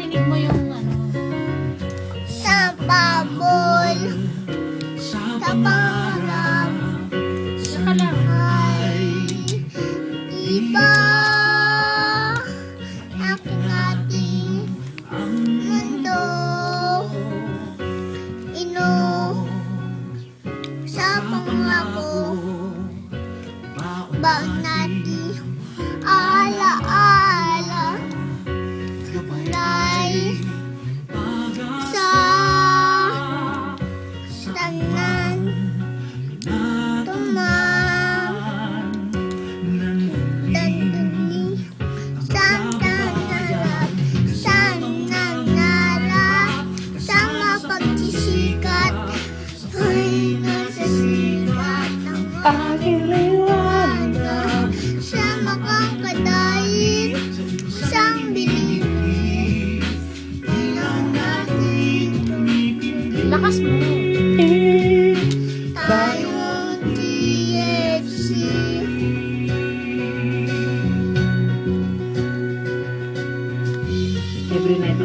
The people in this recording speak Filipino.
Marinig mo yung ano. Sa pabol, sa pangarap, Saka lang. ay iba aking ating mundo. Ino sa pangako, baon natin alaala. Kulay sa tanan tumang danduni sa nangarap, sa nangarap, sa mapagtisikat ay nasa sikat ng pagiliwanag, sa makakadayin isang bilibid ilang natin tumipindi. Lakas mo. Tayong TFC. Every night